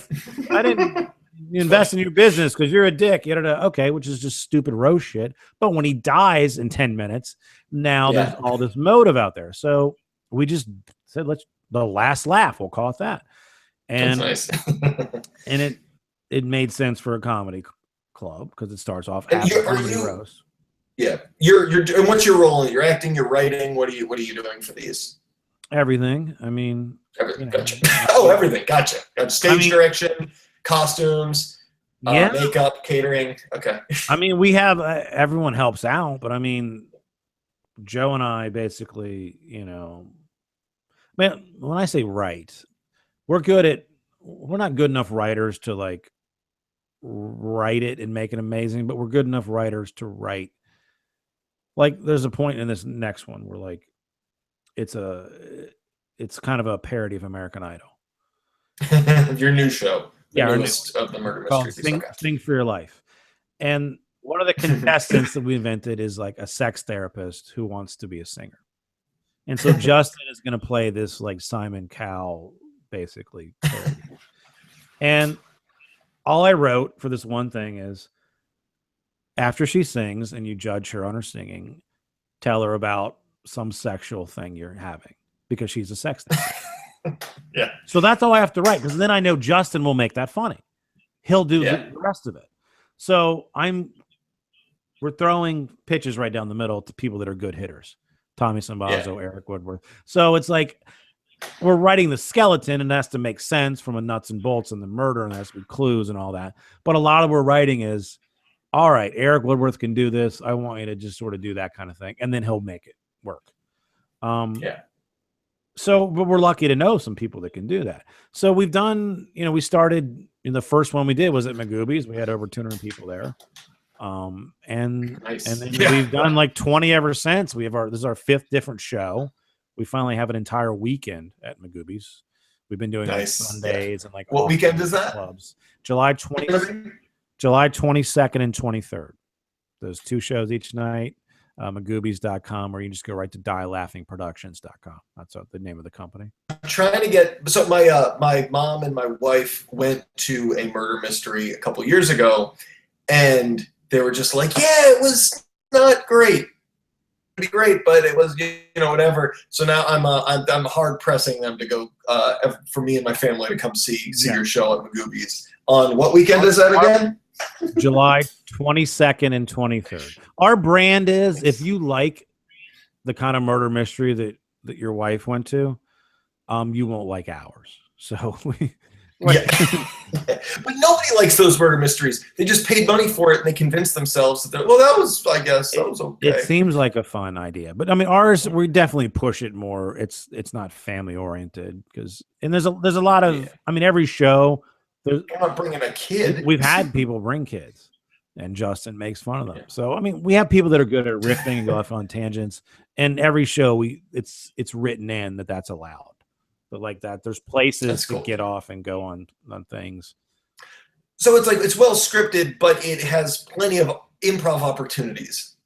I didn't invest in your business because you're a dick. Okay, which is just stupid roast shit. But when he dies in 10 minutes, now there's all this motive out there. So we just said, the last laugh, we'll call it that. And that's nice. And it made sense for a comedy club because it starts off after comedy roast. Yeah, and what's your role? You're acting, you're writing. What are you doing for these? Everything. I mean, everything. Gotcha. Everything. Gotcha. Stage direction, costumes, makeup, catering. Okay. I mean, we have everyone helps out, but I mean, Joe and I basically, man, when I say write, we're not good enough writers to like write it and make it amazing, but we're good enough writers to write. Like, there's a point in this next one where like it's kind of a parody of American Idol. Your new show, our newest of the murder mysteries. Sing for Your Life. And one of the contestants that we invented is like a sex therapist who wants to be a singer. And so Justin is going to play this like Simon Cowell, basically. And all I wrote for this one thing is, after she sings and you judge her on her singing, tell her about some sexual thing you're having because she's a sex therapist. Yeah. So that's all I have to write, because then I know Justin will make that funny. He'll do the rest of it. So we're throwing pitches right down the middle to people that are good hitters. Tommy Sambazo, Eric Woodworth. So it's like we're writing the skeleton, and it has to make sense from a nuts and bolts and the murder, and there has to be clues and all that. But a lot of what we're writing is, all right, Eric Woodworth can do this. I want you to just sort of do that kind of thing, and then he'll make it work. So, but we're lucky to know some people that can do that. So we've done, we started in the first one we did was at Magoobies. We had over 200 people there. Nice. And then we've done like 20 ever since. This is our 5th different show. We finally have an entire weekend at Magoobies. We've been doing like Sundays and like what weekend is that? Clubs. July 22nd and 23rd. Those 2 shows each night. Magoobies.com, or you can just go right to dielaughingproductions.com. That's the name of the company. I'm trying to get, so my mom and my wife went to a murder mystery a couple years ago, and they were just like, yeah, it was not great. Be great, but it was, whatever. So now I'm hard pressing them to go for me and my family to come see your show at Magoobies. On what weekend is that again? July 22nd and 23rd. Our brand is, if you like the kind of murder mystery that your wife went to, you won't like ours. So but nobody likes those murder mysteries. They just paid money for it and they convinced themselves that that was okay. It seems like a fun idea, but I mean, ours, we definitely push it more. It's not family oriented and there's a lot of, I mean, every show. I'm not bringing a kid. We've had people bring kids, and Justin makes fun of them. Yeah. So I mean, we have people that are good at riffing and go off on tangents. And every show, it's written in that's allowed. But like that, there's places to get off and go on things. So it's like it's well scripted, but it has plenty of improv opportunities.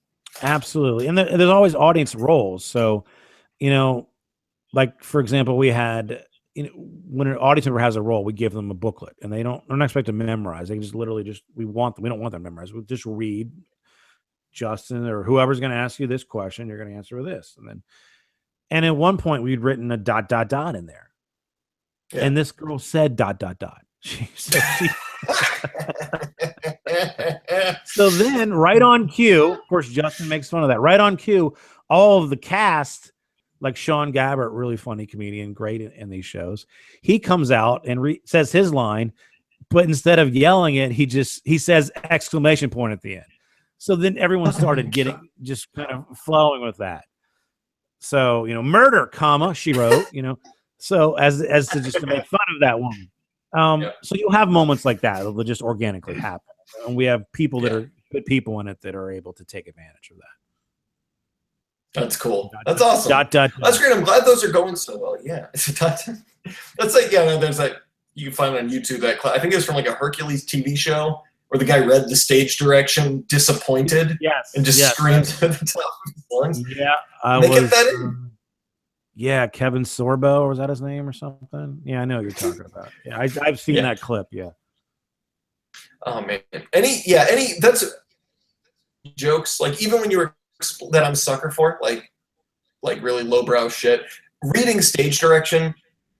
Absolutely, and there's always audience roles. So, like for example, we had. When an audience member has a role, we give them a booklet, and they're not expected to memorize. They can just literally we don't want them to memorize. We'll just read Justin or whoever's going to ask you this question. You're going to answer with this. And at one point we'd written a ... in there. Yeah. And this girl said ... So then right on cue, of course, Justin makes fun of that. Right on cue, all of the cast, like Sean Gabbert, really funny comedian, great in these shows. He comes out and says his line, but instead of yelling it, he says exclamation point at the end. So then everyone started just kind of flowing with that. So, murder, comma, she wrote, so as to just to make fun of that woman. So you'll have moments like that. It'll just organically happen. And we have people that are good people in it that are able to take advantage of that. That's cool. That's awesome. That's great. I'm glad those are going so well. Yeah. That's like, there's that, you can find it on YouTube, that I think it was from like a Hercules TV show where the guy read the stage direction disappointed and just screamed at the top of his lungs. Yeah. They kept that in. Yeah, Kevin Sorbo, or was that his name or something? Yeah, I know what you're talking about. Yeah, I've seen that clip, yeah. Oh man. Any that's jokes, like even when you were that I'm a sucker for, like really lowbrow shit. Reading stage direction,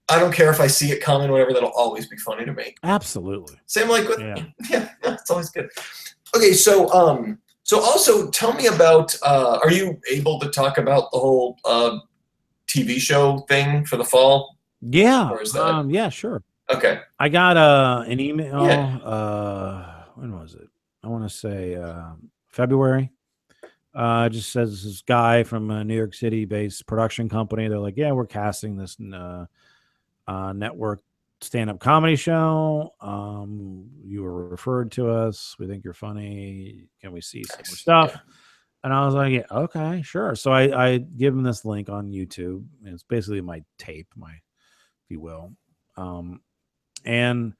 I don't care if I see it coming, whatever, that'll always be funny to me. Absolutely. Same like with it's always good. Okay, so also tell me about are you able to talk about the whole TV show thing for the fall? Yeah. Or is that yeah, sure. Okay. I got an email when was it? I want to say February. Just says this guy from a New York City based production company. They're like, yeah, we're casting this network stand-up comedy show. You were referred to us. We think you're funny. Can we see some more stuff? Yeah. And I was like, yeah, okay, sure. So I give him this link on YouTube. And it's basically my tape, if you will. And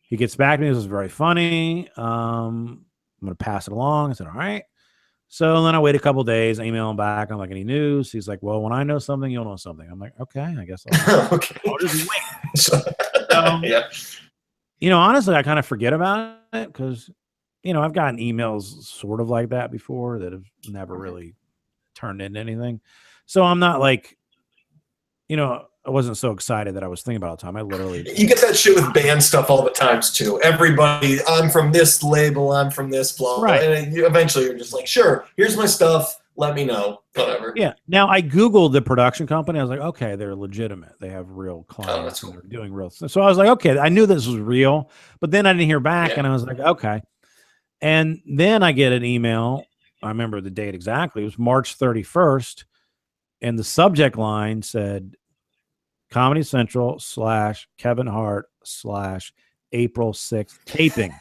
he gets back to me. This is very funny. I'm going to pass it along. I said, all right. So then I wait a couple of days, I email him back. I'm like, any news? He's like, well, when I know something, you'll know something. I'm like, okay, I guess I'll just wait. Honestly, I kind of forget about it because, I've gotten emails sort of like that before that have never really turned into anything. So I'm not like, I wasn't so excited that I was thinking about it all the time. I literally... You get that shit with band stuff all the times, too. Everybody, I'm from this label, I'm from this blah, blah. Right. And eventually you're just like, sure, here's my stuff. Let me know. Whatever. Yeah. Now, I Googled the production company. I was like, okay, they're legitimate. They have real clients. Cool. And they're doing real stuff. So I was like, okay, I knew this was real. But then I didn't hear back, and I was like, okay. And then I get an email. I remember the date exactly. It was March 31st. And the subject line said, Comedy Central / Kevin Hart / April 6th taping.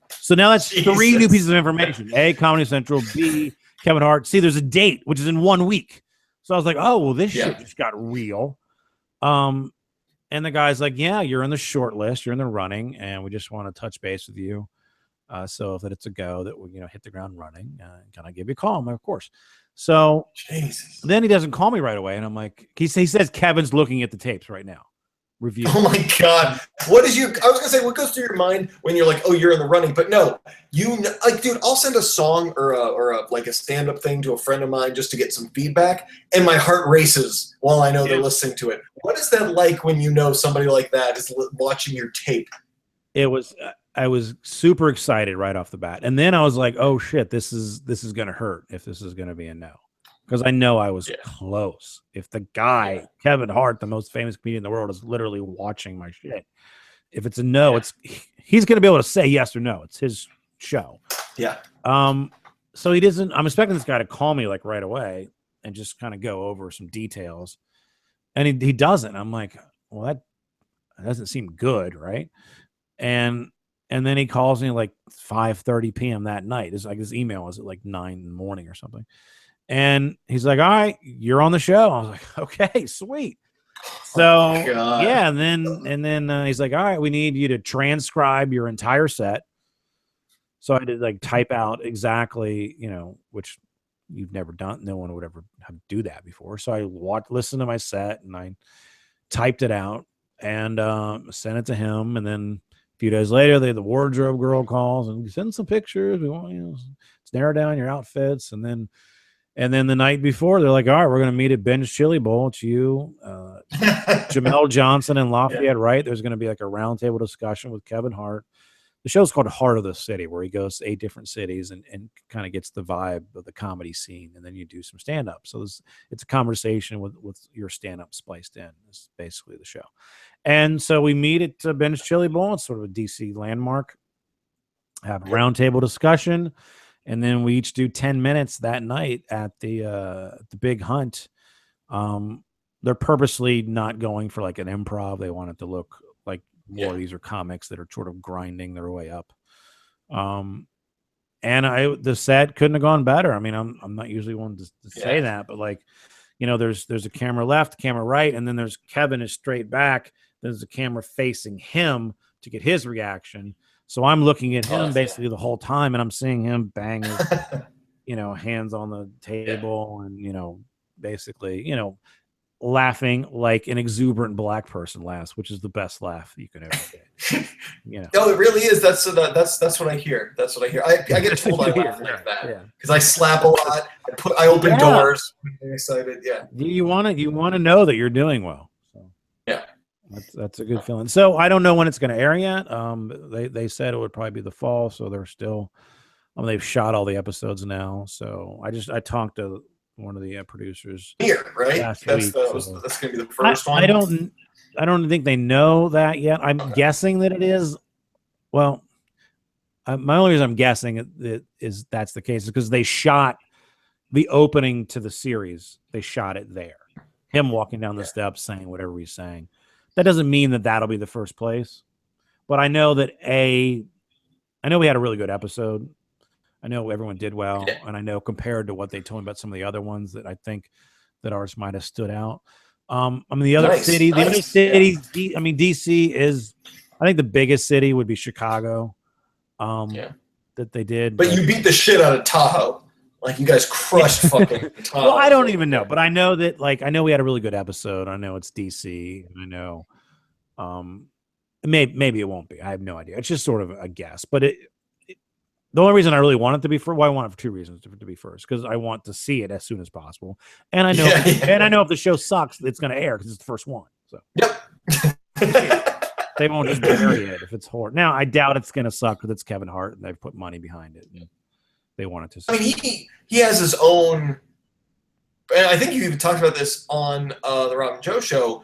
So now that's Jesus. 3 new pieces of information. A, Comedy Central. B, Kevin Hart. C, there's a date, which is in 1 week. So I was like, oh, well, this shit just got real. And the guy's like, yeah, you're in the short list. You're in the running, and we just want to touch base with you. So if it's a go that we, hit the ground running, can I give you a call? I'm like, of course. So Jesus. Then he doesn't call me right away. And I'm like, he says Kevin's looking at the tapes right now. Review. Oh my God. I was going to say, what goes through your mind when you're like, oh, you're in the running? But no, dude, I'll send a song or a stand-up thing to a friend of mine just to get some feedback, and my heart races while I know they're listening to it. What is that like when you know somebody like that is watching your tape? I was super excited right off the bat. And then I was like, oh shit, this is going to hurt if this is going to be a no. Because I know I was close. If the guy, Kevin Hart, the most famous comedian in the world, is literally watching my shit, if it's a no, he's going to be able to say yes or no. It's his show. Yeah. So he doesn't. I'm expecting this guy to call me like right away and just kind of go over some details, and he doesn't. I'm like, well, that doesn't seem good, right? And then he calls me like 5:30 p.m. that night. It's like his email was at like 9 in the morning or something. And he's like, all right, you're on the show. I was like, okay, sweet. So and then he's like, all right, we need you to transcribe your entire set. So I did like type out exactly, which you've never done. No one would ever have to do that before. So I listened to my set and I typed it out and sent it to him. And then a few days later, the wardrobe girl calls and send some pictures. We want let's narrow down your outfits. And then the night before, they're like, all right, we're going to meet at Ben's Chili Bowl. It's you, Jamel Johnson, and Lafayette Wright. There's going to be like a roundtable discussion with Kevin Hart. The show's called Heart of the City, where he goes to 8 different cities and kind of gets the vibe of the comedy scene. And then you do some stand-up. So it's a conversation with your stand-up spliced in. It's basically the show. And so we meet at Ben's Chili Bowl. It's sort of a DC landmark. Have a roundtable discussion. And then we each do 10 minutes that night at the Big Hunt. They're purposely not going for like an improv. They want it to look like more these are comics that are sort of grinding their way up. And the set couldn't have gone better. I mean, I'm not usually one to say that, but like, there's a camera left, camera right, and then there's Kevin is straight back. There's a camera facing him to get his reaction. So I'm looking at him basically the whole time, and I'm seeing him bang his, hands on the table, and basically, laughing like an exuberant black person laughs, which is the best laugh you can ever get. No, it really is. That's what I hear. That's what I hear. I get told I laugh like that because I slap a lot. I open doors. I'm excited. Yeah. You want to know that you're doing well. So. Yeah. That's a good feeling. So I don't know when it's going to air yet. They said it would probably be the fall, so they're still. They've shot all the episodes now. So I talked to one of the producers here, right? That's going to be the first one. I don't think they know that yet. I'm guessing that it is. Well, my only reason I'm guessing is that's the case is because they shot the opening to the series. They shot it there. Him walking down the steps saying whatever he's saying. That doesn't mean that that'll be the first place, but I know that I know we had a really good episode. I know everyone did well, and I know compared to what they told me about some of the other ones that I think that ours might have stood out. The other cities, DC is, I think the biggest city would be Chicago. That they did, but you beat the shit out of Tahoe. Like you guys crushed fucking Tahoe. Well, I don't even know, but I know that I know we had a really good episode. I know it's DC, and I know maybe it won't be. I have no idea. It's just sort of a guess. But the only reason I really want it to be I want it for 2 reasons to be first, because I want to see it as soon as possible, and I know and I know if the show sucks, it's going to air because it's the first one. So they won't just bury it if it's horrible. Now I doubt it's going to suck because it's Kevin Hart and they've put money behind it. Yeah. They wanted to. I mean, he has his own. And I think you even talked about this on the Rob and Joe show,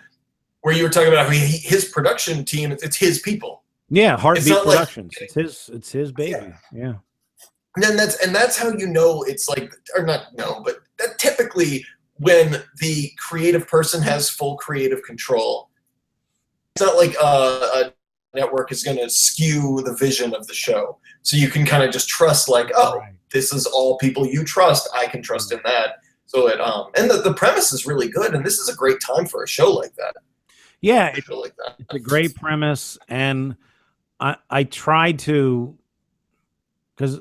where you were talking about his production team. It's his people. Yeah, Heartbeat Productions. Like, it's his baby. Yeah. And that's how you know it's like, or not know, but that typically when the creative person has full creative control, it's not like a network is going to skew the vision of the show. So you can kind of just trust, like, oh, this is all people you trust. I can trust in that. So it and the premise is really good, and this is a great time for a show like that. Yeah, it's a great premise, and I tried to, because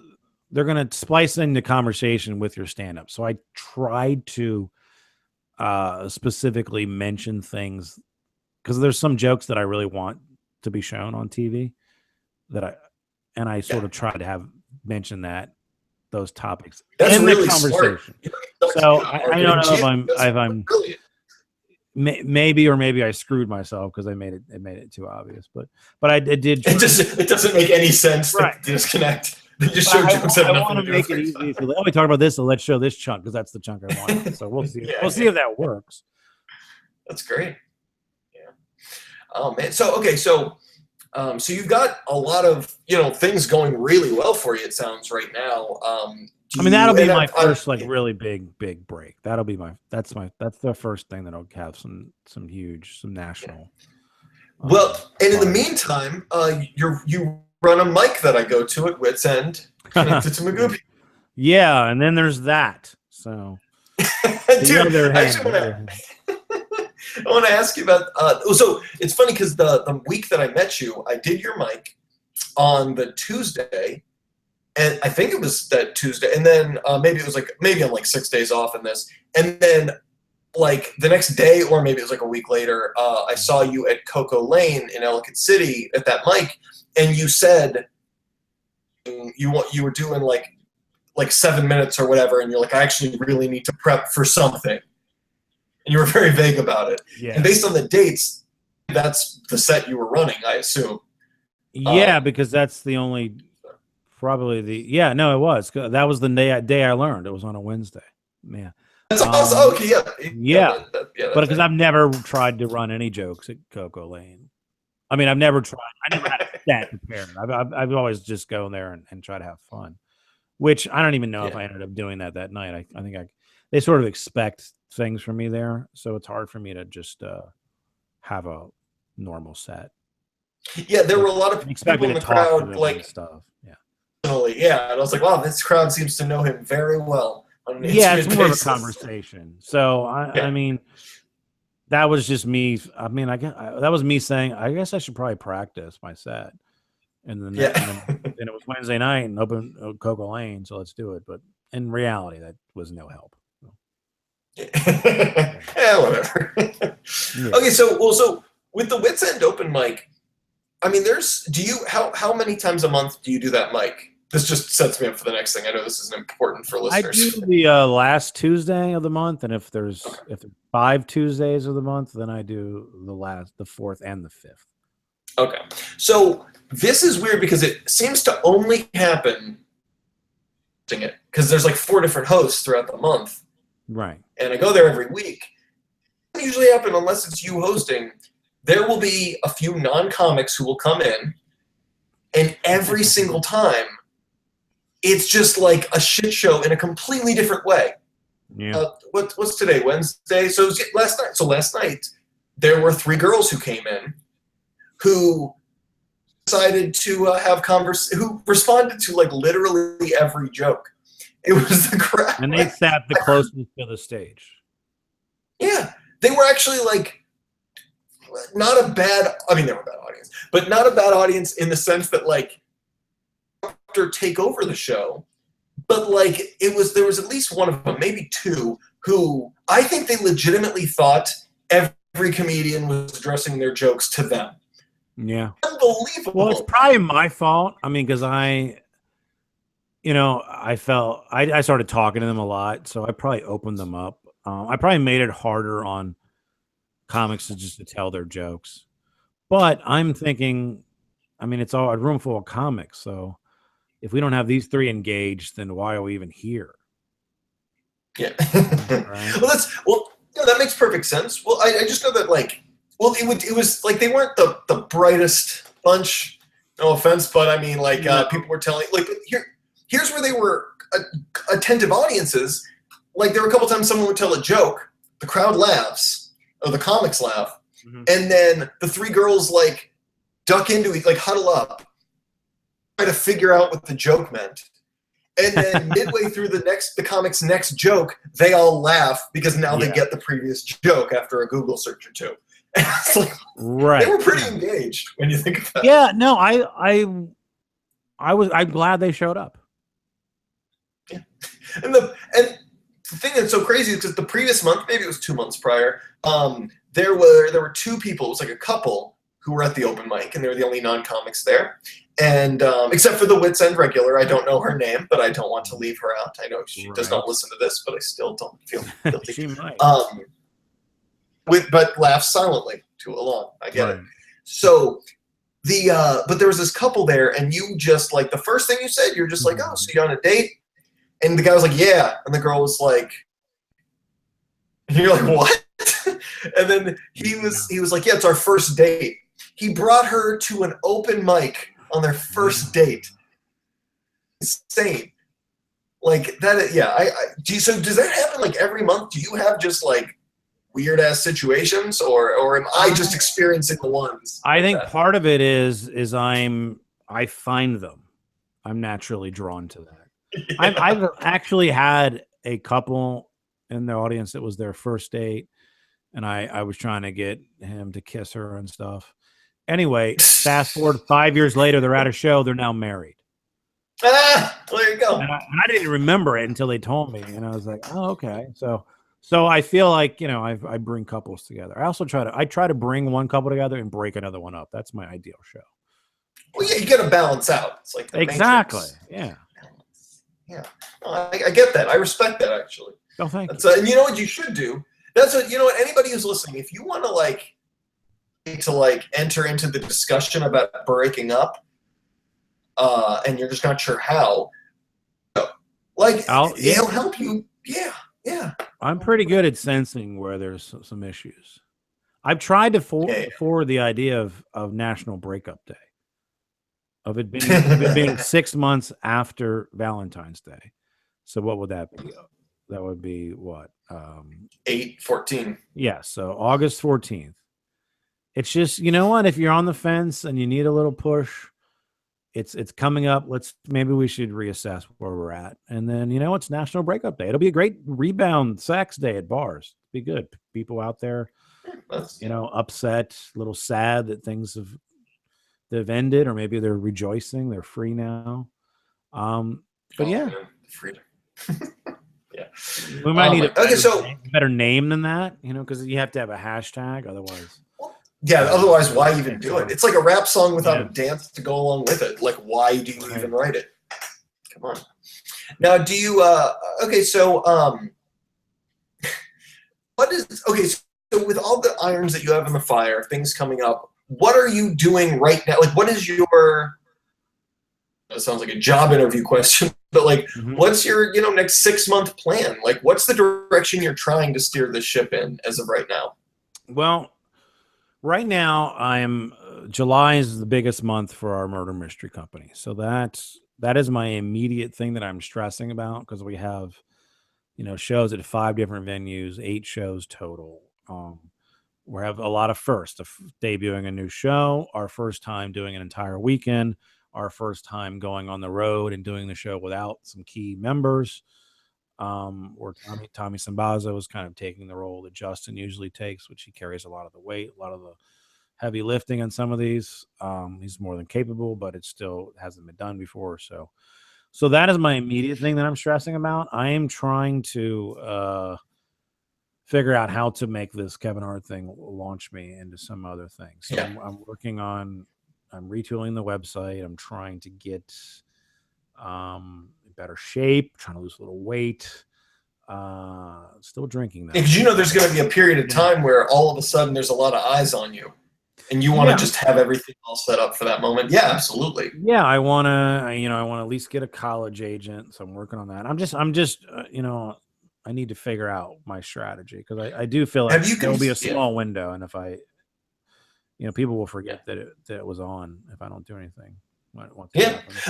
they're going to splice in the conversation with your stand-up. So I tried to specifically mention things, because there's some jokes that I really want to be shown on TV that I sort of try to have mention those topics in really the conversation. So I don't know if I'm maybe I screwed myself because I made it too obvious, but I did. It doesn't make any sense to disconnect. They just show jokes that I want to make it easy. If we talk about this, so let's show this chunk because that's the chunk I want. So we'll see. We'll see if that works. That's great. Yeah. Oh man. So okay. So you've got a lot of things going really well for you. It sounds right now. I mean, that'll be my first really big break. That'll be that's the first thing that'll have some national. Well, and in the meantime, you run a mic that I go to at Wits End connected to Magooby. Yeah, and then there's that. So, dude, I want to ask you about. So it's funny because the week that I met you, I did your mic on the Tuesday, and I think it was that Tuesday, and then maybe I'm like 6 days off in this, and then like the next day, or maybe it was like a week later, I saw you at Coco Lane in Ellicott City at that mic, and you said you were doing like 7 minutes or whatever, and you're like, I actually really need to prep for something. And you were very vague about it. Yeah. And based on the dates, that's the set you were running, I assume. Yeah, because that's the only, probably no, it was. That was the day I learned. It was on a Wednesday. Yeah. That's awesome. Okay, yeah. But because I've never tried to run any jokes at Coco Lane. I mean, I've never tried. I never had a set prepared. I've always just go in there and try to have fun, which I don't even know if I ended up doing that night. I think they sort of expect things from me there, so it's hard for me to just have a normal set. Yeah, there were a lot of people in the crowd, like stuff. Yeah, and I was like, wow, this crowd seems to know him very well. Yeah, it's more of a conversation. So I mean, that was just me. I mean, I guess that was me saying, I guess I should probably practice my set. And then, and it was Wednesday night and open Coco Lane, so let's do it. But in reality, that was no help. Yeah, whatever. Okay, so with the Wits End open mic, I mean, how many times a month do you do that mic? This just sets me up for the next thing. I know this is important for listeners. I do the last Tuesday of the month, and if there's 5 Tuesdays of the month, then I do the 4th and the 5th. Okay, so this is weird because it seems to only happen because there's like 4 different hosts throughout the month. Right. And I go there every week. It doesn't usually happen unless it's you hosting. There will be a few non-comics who will come in, and every single time, it's just like a shit show in a completely different way. Yeah. What's today? Wednesday? So last night, there were 3 girls who came in who decided to who responded to like literally every joke. It was the crowd. And they sat the closest to the stage. Yeah. They were actually like not a bad, I mean, they were a bad audience, but not a bad audience in the sense that like take over the show. But like there was at least one of them, maybe 2, who I think they legitimately thought every comedian was addressing their jokes to them. Yeah. Unbelievable. Well, it's probably my fault. I mean, because I felt I started talking to them a lot, so I probably opened them up. I probably made it harder on comics to tell their jokes. But I'm thinking, I mean, it's all a room full of comics, so if we don't have these 3 engaged, then why are we even here? Yeah. Right? Well, that makes perfect sense. Well, I just know that like, well, it was like they weren't the brightest bunch. No offense, but I mean, like people were telling like here's where they were attentive audiences. Like there were a couple times someone would tell a joke, the crowd laughs, or the comics laugh, Mhm. and then the three girls like duck into it, like huddle up, try to figure out what the joke meant. And then midway through the comic's next joke, they all laugh because now they get the previous joke after a Google search or two. And it's like, Right. they were pretty engaged when you think about it. Yeah, no, I'm glad they showed up. Yeah. And the thing that's so crazy is because the previous month, maybe it was 2 months prior, there were two people, it was like a couple who were at the open mic, and they were the only non-comics there. And except for the Wits End regular, I don't know her name, but I don't want to leave her out. I know she does not listen to this, but I still don't feel guilty. She might. But laughs silently along. I get it. So but there was this couple there, and you just like the first thing you said, you're just like, oh, so you on a date? And the guy was like, yeah, and the girl was like, and you're like, what? And then he was like, yeah, it's our first date. He brought her to an open mic on their first date. Insane. Like that. Yeah. So does that happen like every month? Do you have just like weird ass situations, or am I just experiencing the ones? I think part of it is I find them. I'm naturally drawn to that. Yeah. I've actually had a couple in the audience that was their first date, and I was trying to get him to kiss her and stuff. Anyway, fast forward 5 years later, they're at a show. They're now married. There you go. And I didn't remember it until they told me, and I was like, oh, okay. So I feel like, I bring couples together. I also try to bring one couple together and break another one up. That's my ideal show. Well, yeah, you got to balance out. It's like the exactly. Matrix. Yeah. Yeah. No, I get that. I respect that, actually. Oh, thank you. And you know what you should do? That's what, anybody who's listening, if you want to enter into the discussion about breaking up, and you're just not sure how, it'll help you. Yeah. I'm pretty good at sensing where there's some issues. I've tried to forward the idea of National Breakup Day, of it being 6 months after Valentine's Day. So what would that be? That would be what? 8/14. Yeah, so August 14th. It's just, you know what? If you're on the fence and you need a little push, it's coming up. Maybe we should reassess where we're at. And then, it's National Breakup Day. It'll be a great rebound sex day at bars. Be good. People out there, upset, a little sad that things they've ended, or maybe they're rejoicing. They're free now. But yeah. Freedom. Yeah. We might need a better name than that, because you have to have a hashtag. Otherwise. Yeah, otherwise, why even do it? It's like a rap song without a dance to go along with it. Like, why do you even write it? Come on. Now, do you, so with all the irons that you have in the fire, things coming up, what are you doing right now? Like, what is your, that sounds like a job interview question, but what's your, next 6 month plan? Like, what's the direction you're trying to steer the ship in as of right now? Well, right now, July is the biggest month for our murder mystery company. So that is my immediate thing that I'm stressing about, because we have, shows at 5 different venues, 8 shows total. We have a lot of firsts, debuting a new show, our first time doing an entire weekend, our first time going on the road and doing the show without some key members. Or Tommy Sambazo is kind of taking the role that Justin usually takes, which he carries a lot of the weight, a lot of the heavy lifting on some of these. He's more than capable, but it still hasn't been done before. So that is my immediate thing that I'm stressing about. I am trying to figure out how to make this Kevin Hart thing launch me into some other things. So I'm working on, I'm retooling the website. I'm trying to get better shape, trying to lose a little weight, still drinking that. Because there's going to be a period of time where all of a sudden there's a lot of eyes on you, and you want to just have everything all set up for that moment. Yeah, absolutely. Yeah, I want to at least get a college agent, so I'm working on that. I'm just I need to figure out my strategy, because I do feel like there'll be a small window, and if I people will forget that it was on if I don't do anything.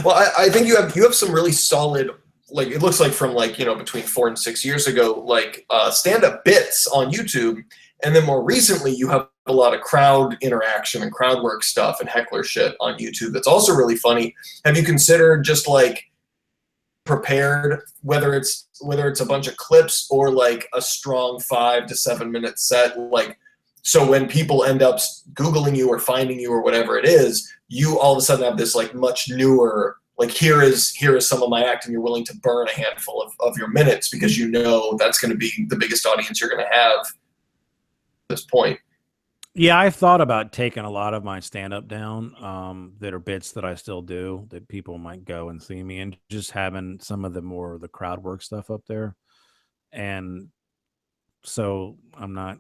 Well, I think you have some really solid like it looks like from like, you know, between 4 and 6 years ago, like stand-up bits on YouTube, and then more recently you have a lot of crowd interaction and crowd work stuff and heckler shit on YouTube that's also really funny. Have you considered just like prepared, whether it's a bunch of clips or like a strong 5 to 7 minute set, like so when people end up Googling you or finding you or whatever it is, you all of a sudden have this like much newer, like here is some of my act, and you're willing to burn a handful of your minutes because you know that's going to be the biggest audience you're going to have at this point. Yeah, I've thought about taking a lot of my stand-up down that are bits that I still do that people might go and see me, and just having some of the crowd work stuff up there. And so I'm not.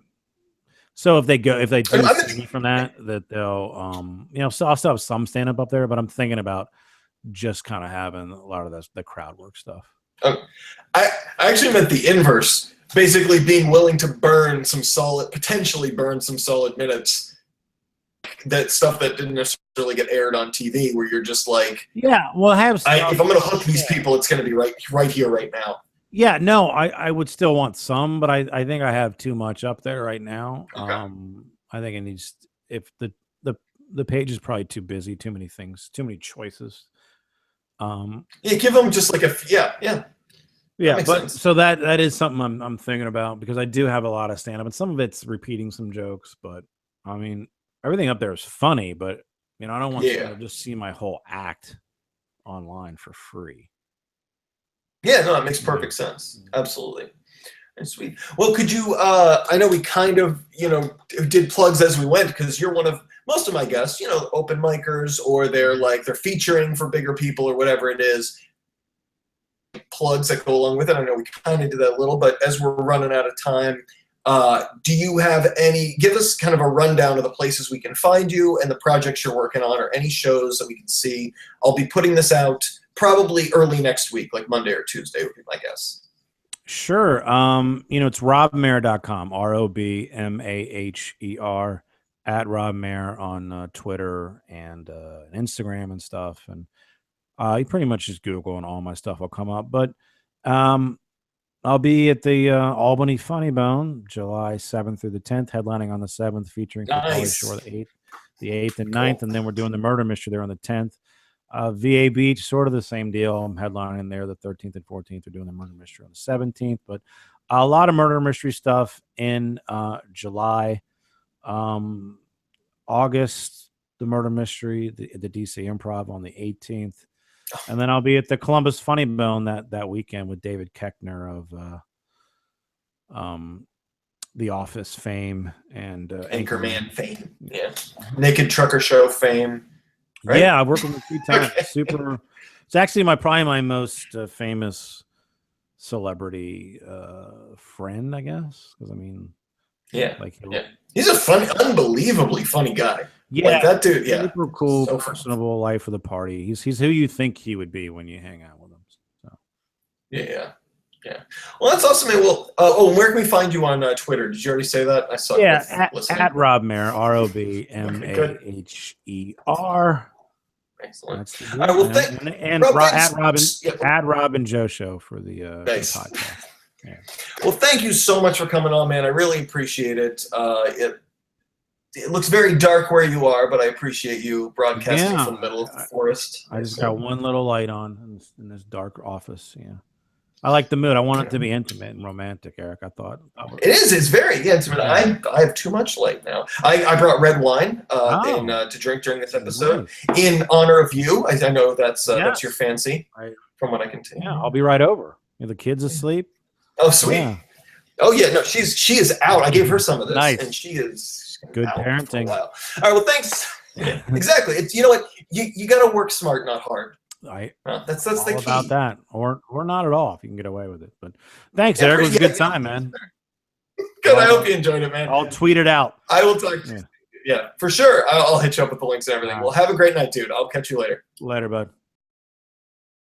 So if they do see me from that they'll you know, so I'll still have some stand-up up there, but I'm thinking about just kind of having a lot of the crowd work stuff. I actually meant the inverse. Basically being willing to potentially burn some solid minutes. That stuff that didn't necessarily get aired on TV, where you're just like, yeah, well, if I'm going to hook these people, it's going to be right here, right now. Yeah, no, I would still want some, but I think I have too much up there right now. Okay. I think it needs, if the page is probably too busy, too many things, too many choices. Yeah, give them just like yeah, but sense. So that is something I'm thinking about, because I do have a lot of stand up, and some of it's repeating some jokes, but I mean everything up there is funny, but you know, I don't want to just see my whole act online for free. Yeah, no, it makes perfect sense. Absolutely. And sweet. Well, could you I know we kind of, you know, did plugs as we went, because you're one of most of my guests, you know, open micers, or they're featuring for bigger people or whatever it is. Plugs that go along with it. I know we kind of did that a little, but as we're running out of time, do you have give us kind of a rundown of the places we can find you and the projects you're working on, or any shows that we can see? I'll be putting this out probably early next week, like Monday or Tuesday would be my guess. Sure. You know, it's robmaher.com, ROBMAHER, at robmaher on Twitter and Instagram and stuff. And you pretty much just Google and all my stuff will come up. But I'll be at the Albany Funny Bone, July 7th through the 10th, headlining on the 7th, featuring Polly Shore the 8th and 9th. And then we're doing the Murder Mystery there on the 10th. VA Beach, sort of the same deal. I'm headlining there the 13th and 14th. We're doing the Murder Mystery on the 17th. But a lot of Murder Mystery stuff in July. August, the Murder Mystery, the DC Improv on the 18th. And then I'll be at the Columbus Funny Bone that weekend with David Koechner of The Office fame and Anchorman fame. Yeah. Naked Trucker Show fame. Right? Yeah, I've worked with him a few times. Super. It's actually probably my most famous celebrity friend, I guess. Because I mean, he's a unbelievably funny guy. Yeah, like that dude. Yeah, super cool, so personable, life of the party. He's who you think he would be when you hang out with him. So. Yeah. Well, that's awesome, man. Well, where can we find you on Twitter? Did you already say that? I saw. Yeah, at Rob Maher, ROBMAHER. Excellent. All right, well, at Rob and Joe Show for the podcast. Yeah. Well, thank you so much for coming on, man. I really appreciate it. It looks very dark where you are, but I appreciate you broadcasting from the middle of the forest. I just got one little light on in this dark office. Yeah. I like the mood. I want it to be intimate and romantic, Eric. I thought it is. It's very intimate. I have too much light now. I brought red wine to drink during this episode in honor of you. I know that's your fancy, from what I can tell. Yeah, I'll be right over. Are the kids asleep? Oh, sweet. Yeah. Oh yeah, no, she is out. I gave her some of this, and she is good parenting. All right, well, thanks. Yeah, exactly. It's, you know what, you got to work smart, not hard. That's the key about that, or not at all if you can get away with it. But thanks, Eric. It was a good time, man. Good. I hope you enjoyed it, man. I'll tweet it out. I will talk. Yeah, for sure. I'll hit you up with the links and everything. Well, have a great night, dude. I'll catch you later. Later, bud.